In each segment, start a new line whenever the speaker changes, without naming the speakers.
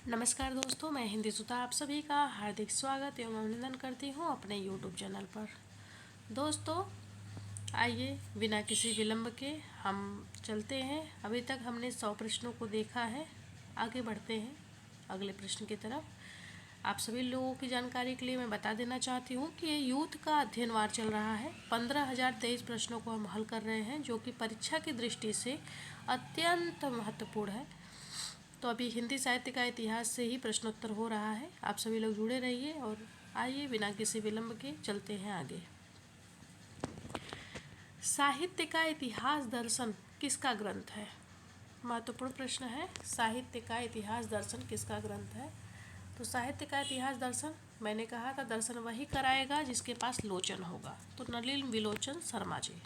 नमस्कार दोस्तों, मैं हिंदी सुता आप सभी का हार्दिक स्वागत एवं अभिनंदन करती हूँ अपने YouTube चैनल पर। दोस्तों आइए बिना किसी विलंब के हम चलते हैं। अभी तक हमने 100 प्रश्नों को देखा है, आगे बढ़ते हैं अगले प्रश्न की तरफ। आप सभी लोगों की जानकारी के लिए मैं बता देना चाहती हूँ कि ये यूथ का अध्ययनवार चल रहा है। 15,023 प्रश्नों को हम हल कर रहे हैं, जो कि परीक्षा की दृष्टि से अत्यंत महत्वपूर्ण है। तो अभी हिंदी साहित्य का इतिहास से ही प्रश्नोत्तर हो रहा है। आप सभी लोग जुड़े रहिए और आइए बिना किसी विलंब के चलते हैं आगे। साहित्य का इतिहास दर्शन किसका ग्रंथ है? महत्वपूर्ण प्रश्न है। साहित्य का इतिहास दर्शन किसका ग्रंथ है? तो साहित्य का इतिहास दर्शन मैंने कहा था, दर्शन वही कराएगा जिसके पास लोचन होगा। तो नलिन विलोचन शर्मा जी।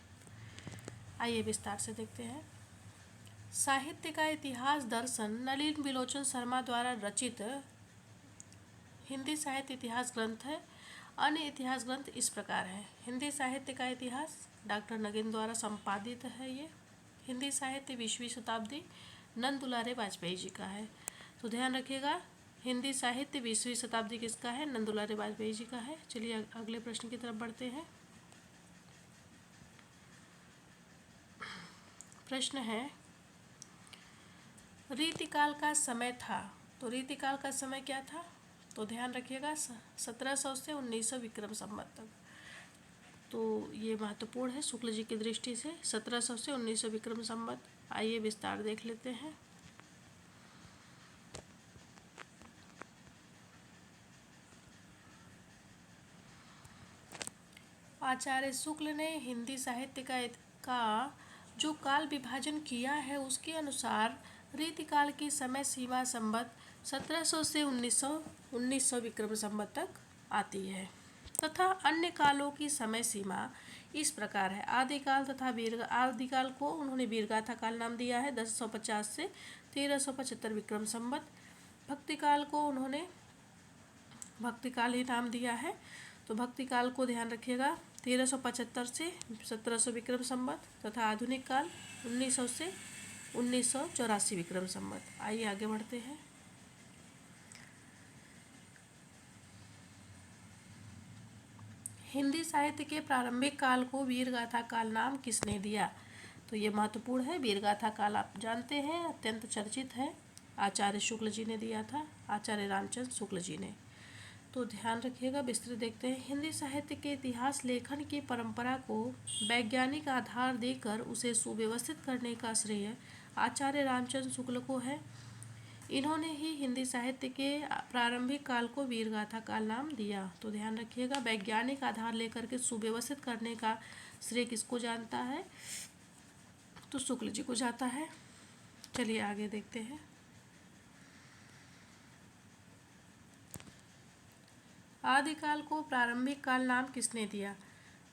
आइए विस्तार से देखते हैं। साहित्य का इतिहास दर्शन नलिन विलोचन शर्मा द्वारा रचित हिंदी साहित्य इतिहास ग्रंथ है। अन्य इतिहास ग्रंथ इस प्रकार है। हिंदी साहित्य का इतिहास डॉक्टर नगेन द्वारा संपादित है। ये हिंदी साहित्य 20वीं शताब्दी नंद दुलारे वाजपेयी जी का है। तो ध्यान रखिएगा, हिंदी साहित्य 20वीं शताब्दी किसका है? नंद दुलारे वाजपेयी जी का है। चलिए अगले प्रश्न की तरफ बढ़ते हैं। प्रश्न है, रीतिकाल का समय था। तो रीतिकाल का समय क्या था? तो ध्यान रखिएगा 1700 से 1900 विक्रम संवत तक। तो ये महत्वपूर्ण है शुक्ल जी की दृष्टि से, 1700 से 1900 विक्रम संवत। आइए विस्तार देख लेते हैं। आचार्य शुक्ल ने हिंदी साहित्य का जो काल विभाजन किया है उसके अनुसार रीतिकाल की समय सीमा संवत 1700 से 1900 विक्रम संवत तक आती है, तथा अन्य कालों की समय सीमा इस प्रकार है। आदिकाल तथा आदिकाल को उन्होंने वीरगाथा काल नाम दिया है, 1050 से 1375 विक्रम संवत। भक्तिकाल को उन्होंने भक्तिकाल ही नाम दिया है। तो भक्तिकाल को ध्यान रखिएगा 1375 से 1700 विक्रम संवत, तथा आधुनिक काल 1900 से 1984 विक्रम संवत। आइए आगे बढ़ते हैं। हिंदी साहित्य के प्रारंभिक काल को वीरगाथा काल नाम किसने दिया? तो ये महत्वपूर्ण है। वीरगाथा काल आप जानते हैं अत्यंत चर्चित है, आचार्य शुक्ल जी ने दिया था, आचार्य रामचंद्र शुक्ल जी ने। तो ध्यान रखिएगा, विस्तृत देखते हैं। हिंदी साहित्य के इतिहास लेखन की परंपरा को वैज्ञानिक आधार देकर उसे सुव्यवस्थित करने का श्रेय आचार्य रामचंद्र शुक्ल को है। इन्होंने ही हिंदी साहित्य के प्रारंभिक काल को वीरगाथा काल नाम दिया। तो ध्यान रखिएगा, वैज्ञानिक आधार लेकर के सुव्यवस्थित करने का श्रेय किसको जानता है? तो शुक्ल जी को जाता है। चलिए आगे देखते हैं। आदिकाल को प्रारंभिक काल नाम किसने दिया?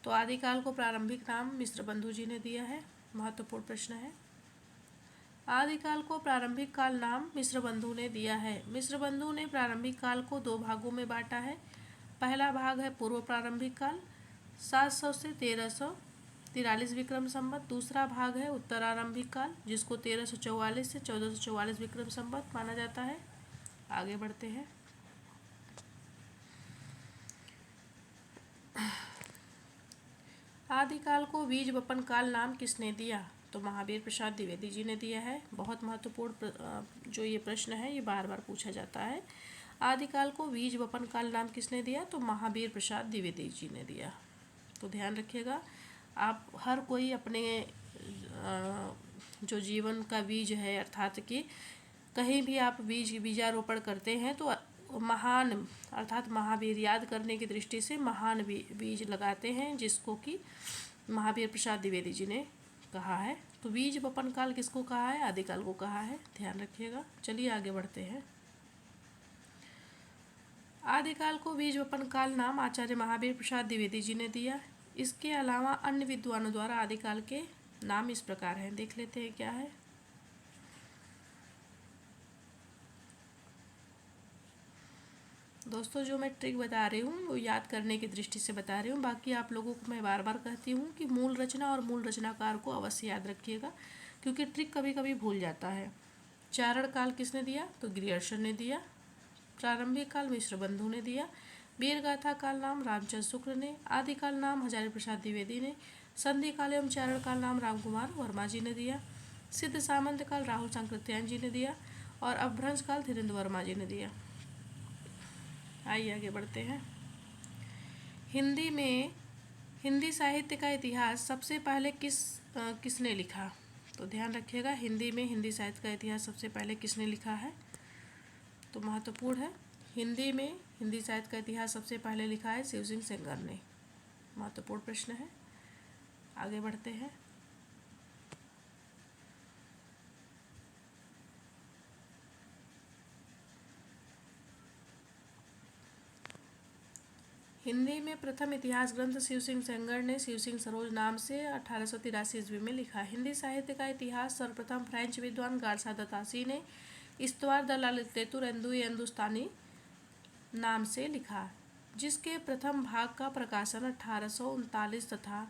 तो आदिकाल को प्रारंभिक नाम मिश्र बंधु जी ने दिया है। महत्वपूर्ण प्रश्न है। आदिकाल को प्रारंभिक काल नाम मिश्र बंधु ने दिया है। मिश्र बंधु ने प्रारंभिक काल को दो भागों में बांटा है। पहला भाग है पूर्व प्रारंभिक काल 700 से 1343 विक्रम संवत। दूसरा भाग है उत्तरारंभिक काल, जिसको 1344 से 1444 विक्रम संवत माना जाता है। आगे बढ़ते हैं। आदिकाल को बीज वपन काल नाम किसने दिया? तो महावीर प्रसाद द्विवेदी जी ने दिया है। बहुत महत्वपूर्ण जो ये प्रश्न है ये बार बार पूछा जाता है। आदिकाल को बीज वपन काल नाम किसने दिया? तो महावीर प्रसाद द्विवेदी जी ने दिया। तो ध्यान रखिएगा, आप हर कोई अपने जो जीवन का बीज है, अर्थात कि कहीं भी आप बीजारोपण करते हैं तो महान अर्थात महावीर याद करने की दृष्टि से महान बीज लगाते हैं, जिसको कि महावीर प्रसाद द्विवेदी जी ने कहा है। तो बीज वपन काल किसको कहा है? आदिकाल को कहा है। ध्यान रखिएगा। चलिए आगे बढ़ते हैं। आदिकाल को बीज वपन काल नाम आचार्य महावीर प्रसाद द्विवेदी जी ने दिया। इसके अलावा अन्य विद्वानों द्वारा आदिकाल के नाम इस प्रकार हैं, देख लेते हैं क्या है। दोस्तों जो मैं ट्रिक बता रही हूँ वो याद करने की दृष्टि से बता रही हूँ। बाकी आप लोगों को मैं बार बार कहती हूँ कि मूल रचना और मूल रचनाकार को अवश्य याद रखिएगा, क्योंकि ट्रिक कभी कभी भूल जाता है। चारण काल किसने दिया? तो ग्रियर्सन ने दिया। प्रारंभिक काल मिश्रबंधु ने दिया। वीर गाथा काल नाम रामचंद्र शुक्ल ने। आदिकाल नाम हजारी प्रसाद द्विवेदी ने। संधि काल एवं चारण काल नाम रामकुमार वर्मा जी ने दिया। सिद्ध सामंत काल राहुल सांकृत्यायन जी ने दिया। और अपभ्रंश काल धीरेन्द्र वर्मा जी ने दिया। आइए आगे बढ़ते हैं। हिंदी साहित्य का इतिहास सबसे पहले किसने लिखा? तो ध्यान रखिएगा, हिंदी में हिंदी साहित्य का इतिहास सबसे पहले किसने लिखा है? तो महत्वपूर्ण है, हिंदी में हिंदी साहित्य का इतिहास सबसे पहले लिखा है शिव सिंह सेंगर ने। महत्वपूर्ण प्रश्न है। आगे बढ़ते हैं। हिंदी में प्रथम इतिहास ग्रंथ शिव सिंह सेंगर ने शिव सिंह सरोज नाम से 1883 ईस्वी में लिखा। हिंदी साहित्य का इतिहास सर्वप्रथम फ्रेंच विद्वान गारसा दतासी ने इस्तवार द लिटरेतुर हिंदुस्तानी नाम से लिखा, जिसके प्रथम भाग का प्रकाशन 1839 तथा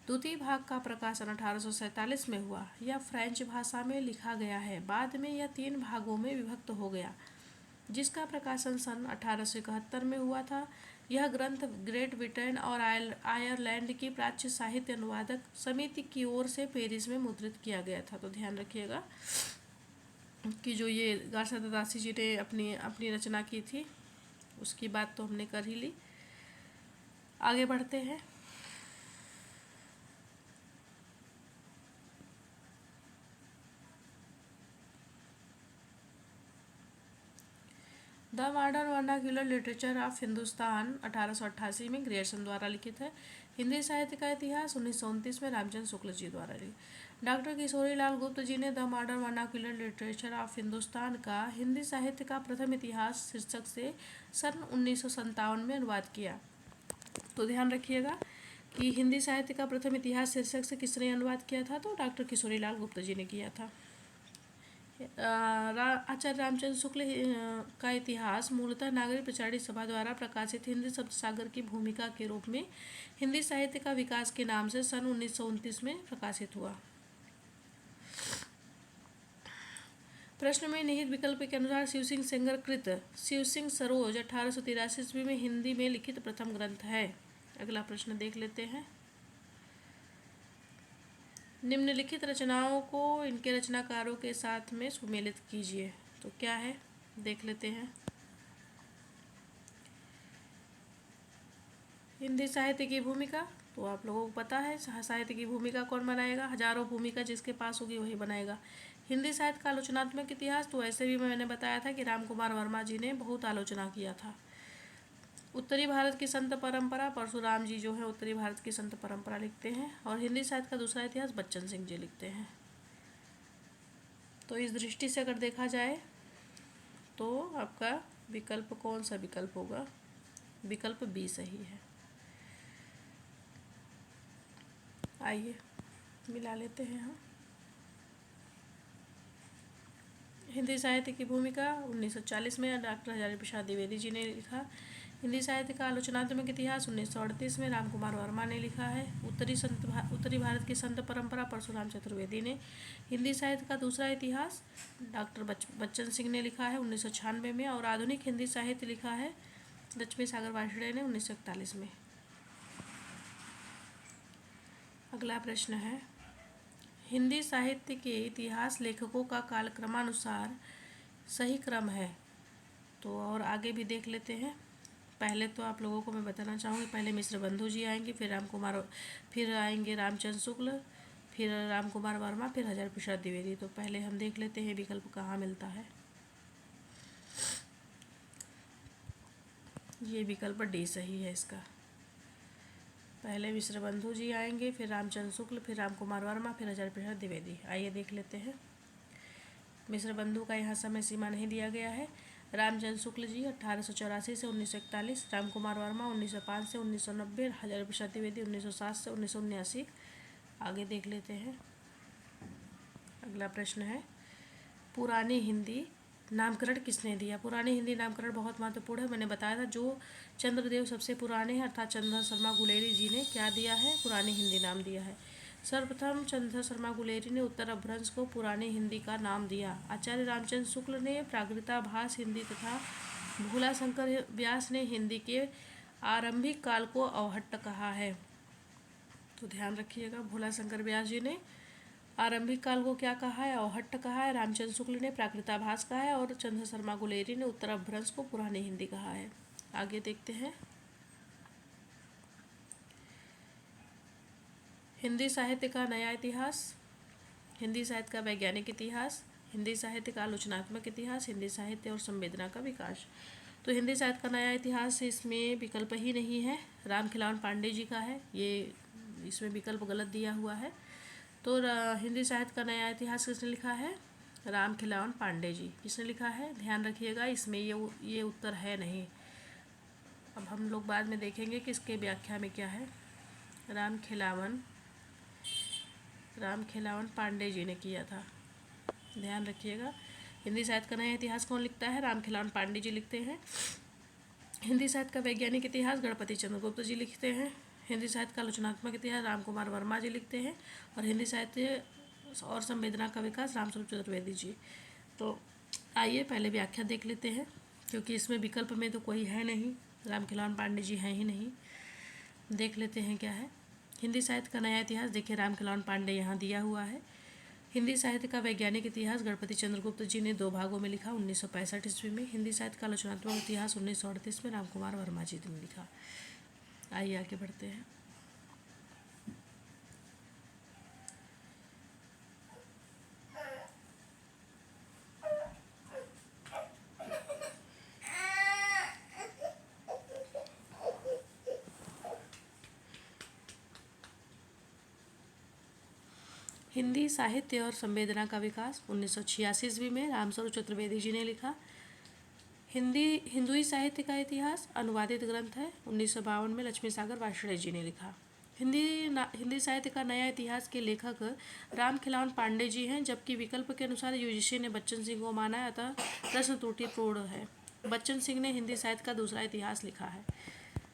द्वितीय भाग का प्रकाशन 1847 में हुआ। यह फ्रेंच भाषा में लिखा गया है। बाद में यह 3 भागों में विभक्त हो गया, जिसका प्रकाशन सन 1871 में हुआ था। यह ग्रंथ ग्रेट ब्रिटेन और आयरलैंड की प्राच्य साहित्य अनुवादक समिति की ओर से पेरिस में मुद्रित किया गया था। तो ध्यान रखिएगा कि जो ये गारसा दतासी जी ने अपनी रचना की थी, उसकी बात तो हमने कर ही ली। आगे बढ़ते हैं। The modern vernacular literature of Hindustan 1888 में ग्रियर्सन द्वारा लिखित है। हिंदी साहित्य का इतिहास 1929 में रामचंद्र शुक्ल जी द्वारा लिखित। डॉक्टर किशोरी लाल गुप्त जी ने the modern vernacular literature of Hindustan का हिंदी साहित्य का प्रथम इतिहास शीर्षक से सन 1957 में अनुवाद किया। तो ध्यान रखिएगा कि हिंदी साहित्य का प्रथम इतिहास शीर्षक से किसने अनुवाद किया था? तो डॉक्टर किशोरी लाल गुप्त जी ने किया था। आचार्य रामचंद्र शुक्ल का इतिहास मूलतः नागरिक प्रचारित सभा द्वारा प्रकाशित हिंदी शब्द सागर की भूमिका के रूप में हिंदी साहित्य का विकास के नाम से सन 1929 में प्रकाशित हुआ। प्रश्न में निहित विकल्प के अनुसार शिव सिंह सेंगर कृत शिव सिंह सरोज 1883 ईस्वी में हिंदी में लिखित प्रथम ग्रंथ है। अगला प्रश्न देख लेते हैं। निम्नलिखित रचनाओं को इनके रचनाकारों के साथ में सुमेलित कीजिए। तो क्या है, देख लेते हैं। हिंदी साहित्य की भूमिका, तो आप लोगों को पता है साहित्य की भूमिका कौन बनाएगा? हजारों भूमिका जिसके पास होगी वही बनाएगा। हिंदी साहित्य का आलोचनात्मक इतिहास, तो ऐसे भी मैंने बताया था कि रामकुमार वर्मा जी ने बहुत आलोचना किया था। उत्तरी भारत की संत परंपरा, परशुराम जी जो है उत्तरी भारत की संत परंपरा लिखते हैं। और हिंदी साहित्य का दूसरा इतिहास बच्चन सिंह जी लिखते हैं। तो इस दृष्टि से अगर देखा जाए तो आपका विकल्प कौन सा विकल्प होगा? विकल्प बी सही है। आइए मिला लेते हैं हम। हिंदी साहित्य की भूमिका 1940 में डॉक्टर हजारी प्रसाद द्विवेदी जी ने लिखा। हिंदी साहित्य का आलोचनात्मक इतिहास 1938 में रामकुमार वर्मा ने लिखा है। उत्तरी भारत की संत परंपरा परशुराम चतुर्वेदी ने। हिंदी साहित्य का दूसरा इतिहास डॉक्टर बच्चन सिंह ने लिखा है 1996 में। और आधुनिक हिंदी साहित्य लिखा है लक्ष्मी सागर वार्ष्णेय ने 1941 में। अगला प्रश्न है, हिंदी साहित्य के इतिहास लेखकों का कालक्रमानुसार सही क्रम है? तो और आगे भी देख लेते हैं। पहले तो आप लोगों को मैं बताना चाहूँगी, पहले मिश्रबंधु जी आएंगे, फिर आएंगे रामचंद्र शुक्ल, फिर रामकुमार वर्मा, फिर हजारी प्रसाद द्विवेदी। तो पहले हम देख लेते हैं विकल्प कहाँ मिलता है। ये विकल्प डी सही है इसका। पहले मिश्रबंधु जी आएंगे, फिर रामचंद्र शुक्ल, फिर रामकुमार वर्मा, फिर हजारी प्रसाद द्विवेदी। आइए देख लेते हैं। मिश्रबंधु का यहाँ समय सीमा नहीं दिया गया है। रामचंद्र शुक्ल जी 1884 से 1941, रामकुमार वर्मा 1905 से 1990, हजारी प्रसाद द्विवेदी 1907 से 1979। आगे देख लेते हैं। अगला प्रश्न है, पुरानी हिंदी नामकरण किसने दिया? पुरानी हिंदी नामकरण बहुत महत्वपूर्ण है। मैंने बताया था जो चंद्रदेव सबसे पुराने हैं अर्थात चंद्र शर्मा गुलेरी जी ने क्या दिया है? पुरानी हिंदी नाम दिया है। सर्वप्रथम चंद्र शर्मा गुलेरी ने उत्तर अपभ्रंश को पुरानी हिंदी का नाम दिया। आचार्य रामचंद्र शुक्ल ने प्राकृताभास हिंदी तथा भोलाशंकर व्यास ने हिंदी के आरंभिक काल को अवहट्ट कहा है। तो ध्यान रखिएगा, भोलाशंकर व्यास जी ने आरंभिक काल को क्या कहा है? अवहट्ट कहा है। रामचंद्र शुक्ल ने प्राकृताभास कहा है और चंद्र शर्मा गुलेरी ने उत्तर अपभ्रंश को पुरानी हिंदी कहा है। आगे देखते हैं। हिंदी साहित्य का नया इतिहास, हिंदी साहित्य का वैज्ञानिक इतिहास, हिंदी साहित्य का आलोचनात्मक इतिहास, हिंदी साहित्य और संवेदना का विकास। तो हिंदी साहित्य का नया इतिहास इसमें विकल्प ही नहीं है, रामखिलावन पांडे जी का है। ये इसमें विकल्प गलत दिया हुआ है। तो हिंदी साहित्य का नया इतिहास किसने लिखा है? रामखिलावन पांडे जी। किसने लिखा है? ध्यान रखिएगा, इसमें ये उत्तर है नहीं। अब हम लोग बाद में देखेंगे कि इसके व्याख्या में क्या है। रामखिलावन पांडे जी ने किया था, ध्यान रखिएगा। हिंदी साहित्य का नया इतिहास कौन लिखता है? रामखिलावन पांडे जी लिखते हैं। हिंदी साहित्य का वैज्ञानिक इतिहास गणपति चंद्रगुप्त जी लिखते हैं। हिंदी साहित्य का आलोचनात्मक इतिहास रामकुमार वर्मा जी लिखते हैं। और हिंदी साहित्य और संवेदना का विकास रामस्वरूप चतुर्वेदी जी। तो आइए पहले व्याख्या देख लेते हैं, क्योंकि इसमें विकल्प में तो कोई है नहीं, रामखिलावन पांडे जी हैं ही नहीं। देख लेते हैं क्या है। हिंदी साहित्य का नया इतिहास, देखिए रामखिलावन पांडे यहाँ दिया हुआ है। हिंदी साहित्य का वैज्ञानिक इतिहास गणपति चंद्रगुप्त जी ने 2 भागों में लिखा 1965 ईस्वी में। हिंदी साहित्य का आलोचनात्मक इतिहास 1938 में रामकुमार वर्मा जी ने लिखा। आइए आगे बढ़ते हैं। हिंदी साहित्य और संवेदना का विकास 1986 ईस्वी में रामस्वरूप चतुर्वेदी जी ने लिखा। हिंदुई साहित्य का इतिहास अनुवादित ग्रंथ है, 1952 में लक्ष्मी सागर वार्ष्णेय जी ने लिखा। हिंदी साहित्य का नया इतिहास के लेखक रामखिलावन पांडे जी हैं, जबकि विकल्प के अनुसार यूजीसी ने बच्चन सिंह को माना है, अतः प्रश्न त्रुटिपूर्ण है। बच्चन सिंह ने हिंदी साहित्य का दूसरा इतिहास लिखा है।